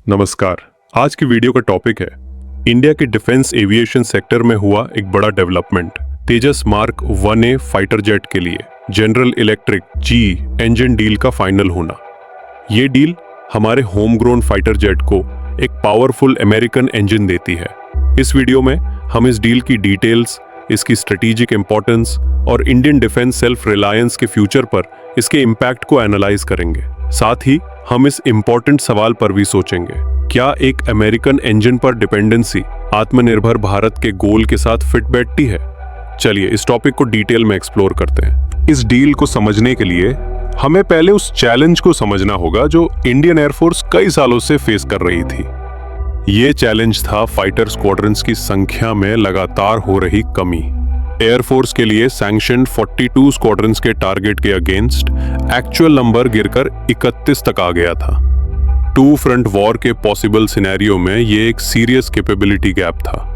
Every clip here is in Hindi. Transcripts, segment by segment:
नमस्कार। आज की वीडियो का टॉपिक है इंडिया के डिफेंस एविएशन सेक्टर में हुआ एक बड़ा डेवलपमेंट, तेजस मार्क 1A फाइटर जेट के लिए general electric GE engine deal का फाइनल होना। ये डील हमारे होम ग्रोन फाइटर जेट को एक पावरफुल अमेरिकन इंजन देती है। इस वीडियो में हम इस डील की डिटेल्स, इसकी स्ट्रेटेजिक इंपॉर्टेंस और इंडियन डिफेंस सेल्फ रिलायंस के फ्यूचर पर इसके इम्पैक्ट को एनालाइज करेंगे। साथ ही हम इस इम्पोर्टेंट सवाल पर भी सोचेंगे, क्या एक अमेरिकन इंजन पर डिपेंडेंसी आत्मनिर्भर भारत के गोल के साथ फिट बैठती है? चलिए इस टॉपिक को डिटेल में एक्सप्लोर करते हैं। इस डील को समझने के लिए हमें पहले उस चैलेंज को समझना होगा जो इंडियन एयरफोर्स कई सालों से फेस कर रही थी। ये चैलेंज था फाइटर स्क्वाड्रंस की संख्या में लगातार हो रही कमी। एयरफोर्स के लिए सैंक्शन्ड 42 स्क्वाड्रंस के टारगेट के अगेंस्ट एक्चुअल नंबर गिरकर 31 तक आ गया था। टू फ्रंट वॉर के पॉसिबल सिनेरियो में ये एक सीरियस कैपेबिलिटी गैप था।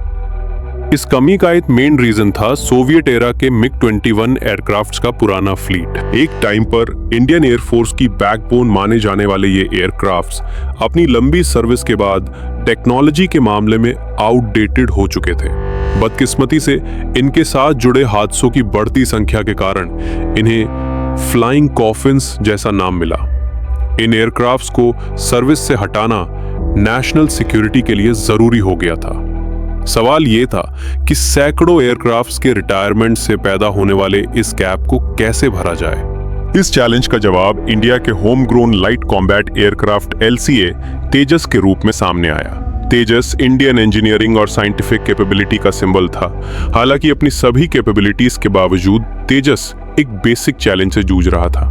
इस कमी का एक मेन रीजन था सोवियत एरा के MiG-21 एयरक्राफ्ट्स का पुराना फ्लीट। एक टाइम पर इंडियन एयरफोर्स की बैकबोन माने जाने वाले ये एयरक्राफ्ट्स अपनी लंबी सर्विस के बाद टेक्नोलॉजी के मामले में आउटडेटेड हो चुके थे। बदकिस्मती से इनके साथ जुड़े हादसों की बढ़ती संख्या के कारण इन्हें फ्लाइंग कॉफिन्स जैसा नाम मिला। इन एयरक्राफ्ट्स को सर्विस से हटाना नेशनल सिक्योरिटी के लिए जरूरी हो गया था। सवाल ये था कि सैकड़ों एयरक्राफ्ट्स के रिटायरमेंट से पैदा होने वाले इस गैप को कैसे भरा जाए। इस चैलेंज का जवाब इंडिया के home grown light combat aircraft LCA तेजस के रूप में सामने आया। तेजस इंडियन इंजीनियरिंग और साइंटिफिक कैपेबिलिटी का सिंबल था। हालांकि अपनी सभी कैपेबिलिटीज के बावजूद तेजस एक बेसिक चैलेंज से जूझ रहा था,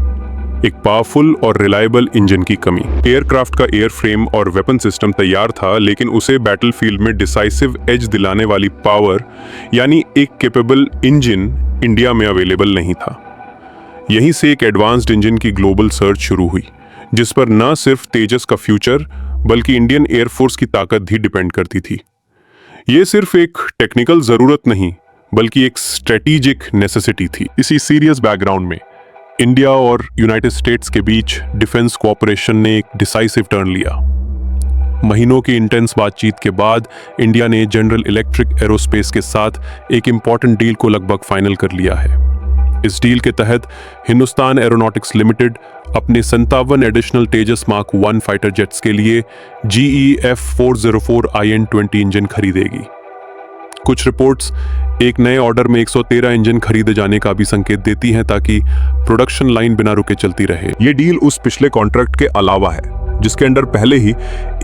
एक पावरफुल और रिलायबल इंजन की कमी। एयरक्राफ्ट का एयरफ्रेम और वेपन सिस्टम तैयार था, लेकिन उसे बैटलफील्ड में डिसाइसिव एज दिलाने वाली पावर यानी एक कैपेबल इंजन इंडिया में अवेलेबल नहीं था। यहीं से एक एडवांस्ड इंजन की ग्लोबल सर्च शुरू हुई, जिस पर न सिर्फ तेजस का फ्यूचर बल्कि इंडियन एयरफोर्स की ताकत भी डिपेंड करती थी। ये सिर्फ एक टेक्निकल जरूरत नहीं बल्कि एक स्ट्रेटेजिक नेसेसिटी थी। इसी सीरियस बैकग्राउंड में इंडिया और यूनाइटेड स्टेट्स के बीच डिफेंस कोऑपरेशन ने एक डिसाइसिव टर्न लिया। महीनों की इंटेंस बातचीत के बाद इंडिया ने जनरल इलेक्ट्रिक एरोस्पेस के साथ एक इंपॉर्टेंट डील को लगभग फाइनल कर लिया है। इस डील के तहत हिंदुस्तान एरोनॉटिक्स लिमिटेड अपने 57 एडिशनल तेजस मार्क 1 फाइटर जेट्स के लिए GE F404 IN-20 इंजन खरीदेगी। कुछ रिपोर्ट्स एक नए ऑर्डर में 113 इंजन खरीदे जाने का भी संकेत देती हैं, ताकि प्रोडक्शन लाइन बिना रुके चलती रहे। ये डील उस पिछले कॉन्ट्रैक्ट के अलावा है, जिसके अंडर पहले ही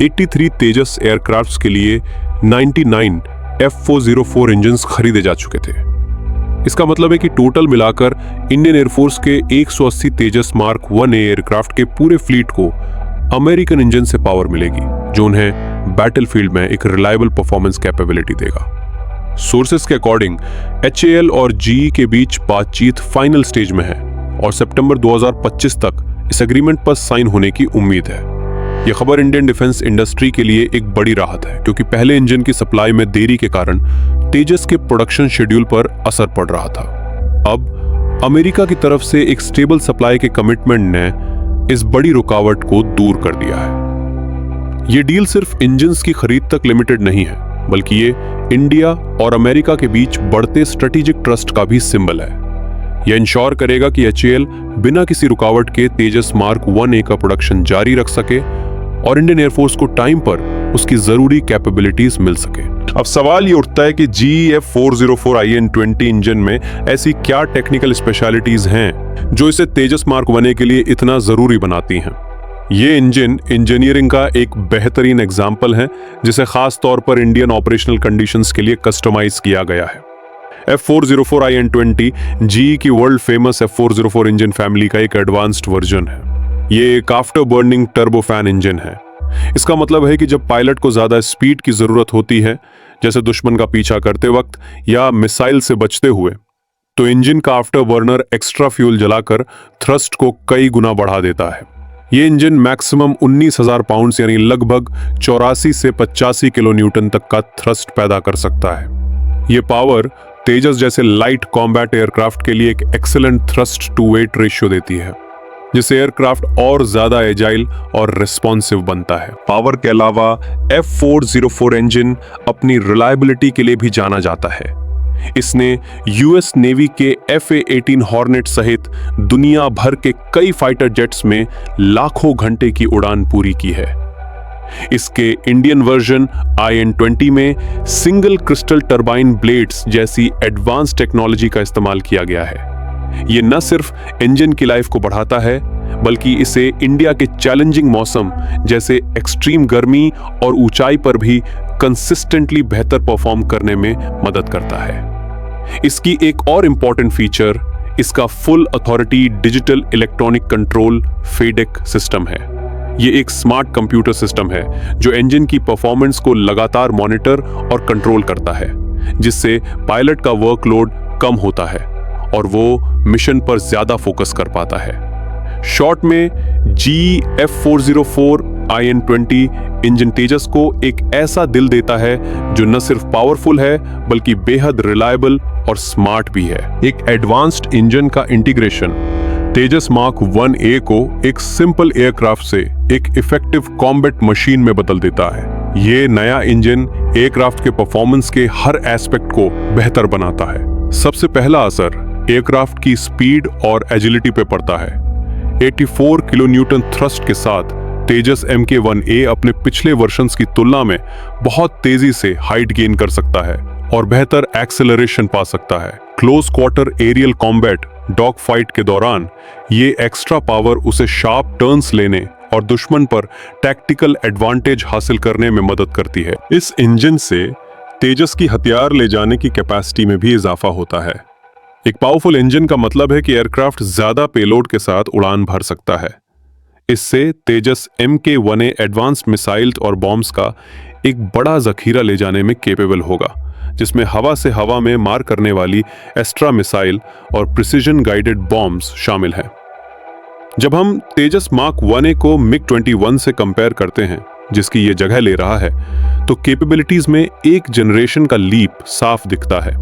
83 तेजस एयरक्राफ्ट्स के लिए 99 F404 इंजन खरीदे जा चुके थे। इसका मतलब है कि टोटल मिलाकर इंडियन एयरफोर्स के 180 तेजस मार्क 1A एयरक्राफ्ट के पूरे फ्लीट को अमेरिकन इंजन से पावर मिलेगी, जो उन्हें बैटलफील्ड में एक रिलायबल परफॉर्मेंस कैपेबिलिटी देगा। सोर्सेस के अकॉर्डिंग HAL और GE के बीच बातचीत फाइनल स्टेज में है और सितंबर 2025 तक इस एग्रीमेंट पर साइन होने की उम्मीद है। यह खबर इंडियन डिफेंस इंडस्ट्री के लिए एक बड़ी राहत है, क्योंकि पहले इंजन की सप्लाई में देरी के कारण तेजस के प्रोडक्शन शेड्यूल पर असर पड़ रहा था। अब अमेरिका की तरफ से एक स्टेबल सप्लाई के कमिटमेंट ने इस बड़ी रुकावट को दूर कर दिया है। यह डील सिर्फ इंजन्स की खरीद तक लिमिटेड नहीं है, बल्कि ये इंडिया और अमेरिका के बीच बढ़ते स्ट्रेटेजिक ट्रस्ट का भी सिंबल है। यह इंश्योर करेगा कि HAL बिना किसी रुकावट के तेजस मार्क 1A का प्रोडक्शन जारी रख सके और इंडियन एयरफोर्स को टाइम पर उसकी जरूरी कैपेबिलिटीज मिल सके। अब सवाल ये उठता है कि GE F404 IN-20 इंजन में ऐसी क्या टेक्निकल स्पेशलिटीज हैं जो इसे तेजस मार्क 1A के लिए इतना जरूरी बनाती हैं। ये इंजन इंजीनियरिंग का एक बेहतरीन एग्जाम्पल है, जिसे खास तौर पर इंडियन ऑपरेशनल कंडीशंस के लिए कस्टमाइज किया गया है। F404 IN-20 GE की world famous F404 engine family का एक एडवांस्ड वर्जन है। ये एक आफ्टर बर्निंग टर्बोफैन इंजन है। इसका मतलब है कि जब पायलट को ज्यादा स्पीड की जरूरत होती है, जैसे दुश्मन का पीछा करते वक्त या मिसाइल से बचते हुए, तो इंजन का आफ्टर बर्नर एक्स्ट्रा फ्यूल जलाकर थ्रस्ट को कई गुना बढ़ा देता है। ये इंजन मैक्सिमम 19,000 पाउंड यानी लगभग 84 से 85 किलो न्यूटन तक का थ्रस्ट पैदा कर सकता है। ये पावर तेजस जैसे लाइट कॉम्बैट एयरक्राफ्ट के लिए एक excellent thrust to weight ratio देती है। जिससे एयरक्राफ्ट और ज्यादा एजाइल और रिस्पॉन्सिव बनता है। पावर के अलावा F404 इंजन अपनी रिलायबिलिटी के लिए भी जाना जाता है। इसने यूएस नेवी के FA-18 हॉर्नेट सहित दुनिया भर के कई फाइटर जेट्स में लाखों घंटे की उड़ान पूरी की है। इसके इंडियन वर्जन IN-20 में सिंगल क्रिस्टल टरबाइन ब्लेड्स जैसी एडवांस टेक्नोलॉजी का इस्तेमाल किया गया है। ये न सिर्फ इंजन की लाइफ को बढ़ाता है, बल्कि इसे इंडिया के चैलेंजिंग मौसम जैसे एक्सट्रीम गर्मी और ऊंचाई पर भी कंसिस्टेंटली बेहतर परफॉर्म करने में मदद करता है। इसकी एक और इंपॉर्टेंट फीचर इसका full authority digital electronic control FADEC system है। ये एक स्मार्ट कंप्यूटर सिस्टम है जो इंजन की परफॉर्मेंस को लगातार मॉनिटर और कंट्रोल करता है, जिससे पायलट का वर्कलोड कम होता है और वो मिशन पर ज्यादा फोकस कर पाता है। शॉर्ट में GE F404 IN-20 इंजन तेजस को एक ऐसा दिल देता है जो न सिर्फ पावरफुल है बल्कि बेहद रिलायबल और स्मार्ट भी है। एक एडवांस्ड इंजन का इंटीग्रेशन तेजस मार्क 1A को एक सिंपल एयरक्राफ्ट से एक इफेक्टिव कॉम्बैट मशीन में बदल देता है। ये नया इंजन एयरक्राफ्ट के परफॉर्मेंस के हर एस्पेक्ट को बेहतर बनाता है। सबसे पहला असर एयरक्राफ्ट की स्पीड और एजिलिटी पे पड़ता है। 84 किलोन्यूटन थ्रस्ट के साथ तेजस Mk-1A अपने पिछले वर्जन्स की तुलना में बहुत तेजी से हाइट गेन कर सकता है और बेहतर एक्सेलरेशन पा सकता है। Close quarter aerial combat dog fight के दौरान ये एक्स्ट्रा पावर उसे शार्प टर्न्स लेने और दुश्मन पर टैक्टिकल एडवांटेज हासिल करने में मदद करती है। इस इंजन से तेजस की हथियार ले जाने की कैपेसिटी में भी इजाफा होता है। एक पावरफुल इंजन का मतलब है कि एयरक्राफ्ट ज्यादा पेलोड के साथ उड़ान भर सकता है। इससे तेजस Mk-1A एडवांस्ड मिसाइल और बॉम्ब्स का एक बड़ा जखीरा ले जाने में कैपेबल होगा, जिसमें हवा से हवा में मार करने वाली एस्ट्रा मिसाइल और प्रिसीजन गाइडेड बॉम्ब्स शामिल हैं। जब हम तेजस मार्क 1A को MiG-21 से कंपेयर करते हैं, जिसकी ये जगह ले रहा है, तो कैपेबिलिटीज में एक जनरेशन का लीप साफ दिखता है।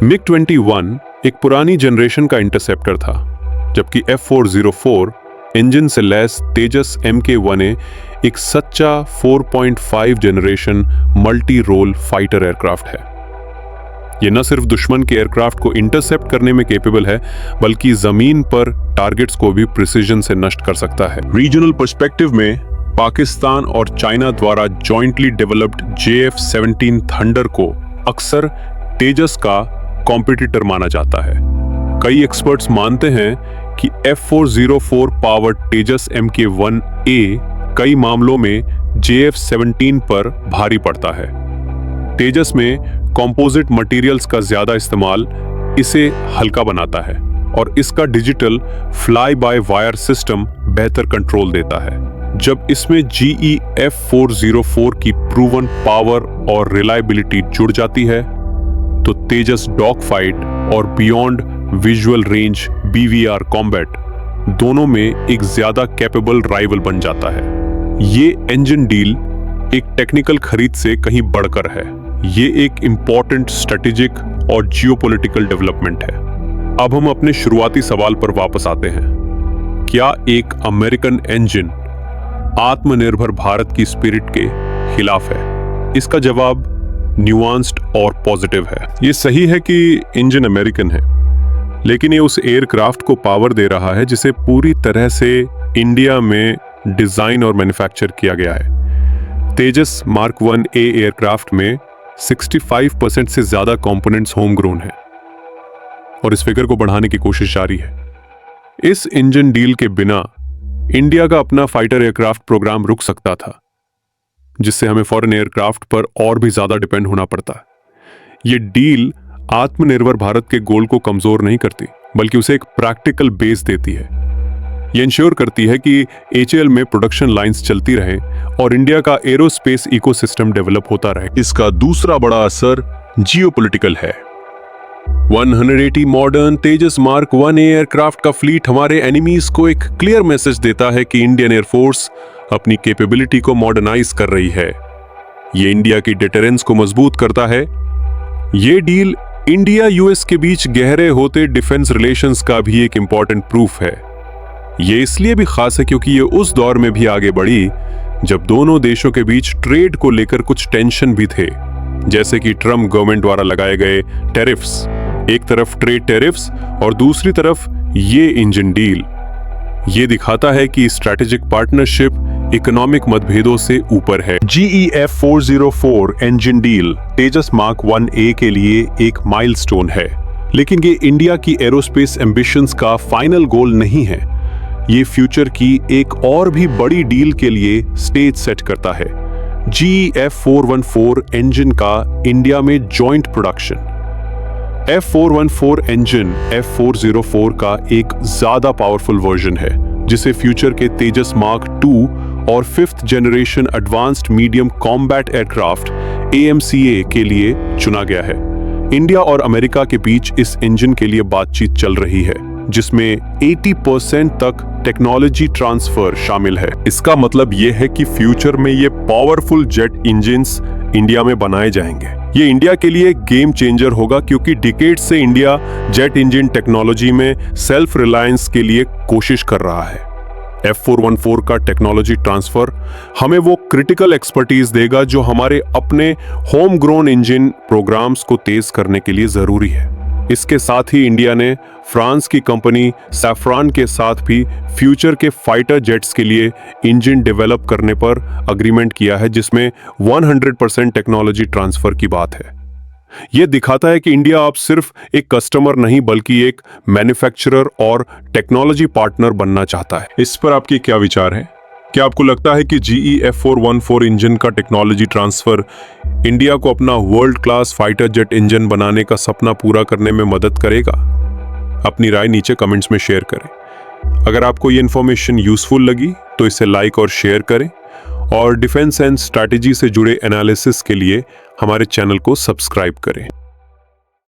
MiG-21 एक पुरानी जनरेशन का इंटरसेप्टर था, जबकि F404 इंजन से लैस तेजस Mk-1A एक सच्चा 4.5 generation multi role fighter aircraft है। ये न सिर्फ दुश्मन के एयरक्राफ्ट को इंटरसेप्ट करने में कैपेबल है, बल्कि जमीन पर टारगेट्स को भी प्रिसीजन से नष्ट कर सकता है। रीजनल पर्सपेक्टिव में पाकिस्तान और चाइना द्वारा जॉइंटली डेवलप्ड JF-17 थंडर को अक्सर तेजस का कॉम्पिटिटर माना जाता है। कई एक्सपर्ट्स मानते हैं कि F404 पावर्ड तेजस Mk-1A कई मामलों में JF-17 पर भारी पड़ता है। तेजस में कंपोजिट मटेरियल्स का ज्यादा इस्तेमाल इसे हल्का बनाता है और इसका digital fly by wire system बेहतर कंट्रोल देता है। जब इसमें GE F404 की प्रूवन पावर और रिलायबिलिटी जुड़ जाती है, तो तेजस डॉग फाइट और beyond visual range BVR combat दोनों में एक ज्यादा कैपेबल राइवल बन जाता है। ये इंजन डील एक टेक्निकल खरीद से कहीं बढ़कर है। ये एक इंपॉर्टेंट स्ट्रेटेजिक और जियोपॉलिटिकल डेवलपमेंट है। अब हम अपने शुरुआती सवाल पर वापस आते हैं। क्या एक अमेरिकन इंजन आत्मनिर्भर भारत की स्पिरिट के खिलाफ है? इसका जवाब न्यूआंस्ड और पॉजिटिव है। ये सही है कि इंजन अमेरिकन है, लेकिन ये उस एयरक्राफ्ट को पावर दे रहा है जिसे पूरी तरह से इंडिया में डिजाइन और मैन्युफैक्चर किया गया है। तेजस मार्क 1A एयरक्राफ्ट में 65% से ज्यादा कंपोनेंट्स होम ग्रोन हैं और इस फिगर को बढ़ाने की कोशिश जारी है। इस इंजन डील के बिना इंडिया का अपना फाइटर एयरक्राफ्ट प्रोग्राम रुक सकता था, जिससे हमें फॉरेन एयरक्राफ्ट पर और भी ज्यादा डिपेंड होना पड़ता। ये डील आत्मनिर्भर भारत के गोल को कमजोर नहीं करती, बल्कि उसे एक प्रैक्टिकल बेस देती है। ये इंश्योर करती है कि HAL में प्रोडक्शन लाइंस चलती रहें और इंडिया का एरोस्पेस इकोसिस्टम डेवलप होता रहे। इसका दूसरा बड़ा असर जियोपॉलिटिकल है। 180 मॉडर्न तेजस मार्क 1A एयरक्राफ्ट का फ्लीट हमारे एनिमीज को एक क्लियर मैसेज देता है कि इंडियन एयरफोर्स अपनी कैपेबिलिटी को मॉडर्नाइज कर रही है। ये इंडिया की डिटरेंस को मजबूत करता है। ये डील इंडिया US के बीच गहरे होते डिफेंस रिलेशंस का भी एक इंपॉर्टेंट प्रूफ है। ये इसलिए भी खास है क्योंकि ये उस दौर में भी आगे बढ़ी जब दोनों देशों के बीच ट्रेड को लेकर कुछ टेंशन भी थे, जैसे कि ट्रम्प गवर्नमेंट द्वारा लगाए गए टैरिफ्स, एक तरफ ट्रेड टैरिफ्स और दूसरी तरफ ये इंजन डील। ये दिखाता है कि स्ट्रैटेजिक पार्टनरशिप इकोनॉमिक मतभेदों से ऊपर है। GEF 404 इंजन डील तेजस मार्क 1A के लिए एक माइलस्टोन है, लेकिन ये इंडिया की एरोस्पेस एम्बिशंस का फाइनल गोल नहीं है। ये फ्यूचर की एक और भी बड़ी डील के लिए स्टेज सेट करता है, GEF 414 इंजन का इंडिया में joint production. F414 engine F404 का एक ज्यादा पावरफुल वर्जन है, जिसे फ्यूचर के तेजस मार्क 2 और 5th generation advanced medium combat aircraft AMCA के लिए चुना गया है। इंडिया और अमेरिका के बीच इस इंजन के लिए बातचीत चल रही है, जिसमें 80% तक टेक्नोलॉजी ट्रांसफर शामिल है। इसका मतलब यह है कि फ्यूचर में ये पावरफुल जेट इंजन्स इंडिया में बनाए जाएंगे। ये इंडिया के लिए गेम चेंजर होगा क्योंकि डिकेड से इंडिया जेट इंजन टेक्नोलॉजी में सेल्फ रिलायंस के लिए कोशिश कर रहा है। F414 का टेक्नोलॉजी ट्रांसफर हमें वो क्रिटिकल एक्सपर्टीज देगा जो हमारे अपने होम ग्रोन इंजन प्रोग्राम्स को तेज करने के लिए जरूरी है। इसके साथ ही इंडिया ने फ्रांस की कंपनी सैफ्रॉन के साथ भी फ्यूचर के फाइटर जेट्स के लिए इंजन डेवलप करने पर अग्रीमेंट किया है, जिसमें 100% टेक्नोलॉजी ट्रांसफर की बात है। यह दिखाता है कि इंडिया अब सिर्फ एक कस्टमर नहीं बल्कि एक मैन्युफैक्चरर और टेक्नोलॉजी पार्टनर बनना चाहता है। इस पर आपके क्या विचार हैं? क्या आपको लगता है कि GEF 414 इंजन का टेक्नोलॉजी ट्रांसफर इंडिया को अपना world class fighter jet engine बनाने का सपना पूरा करने में मदद करेगा? अपनी राय नीचे कमेंट्स में शेयर करें। अगर आपको ये इन्फॉर्मेशन यूजफुल लगी तो इसे लाइक और शेयर करें, और डिफेंस एंड स्ट्रैटेजी से जुड़े एनालिसिस के लिए हमारे चैनल को सब्सक्राइब करें।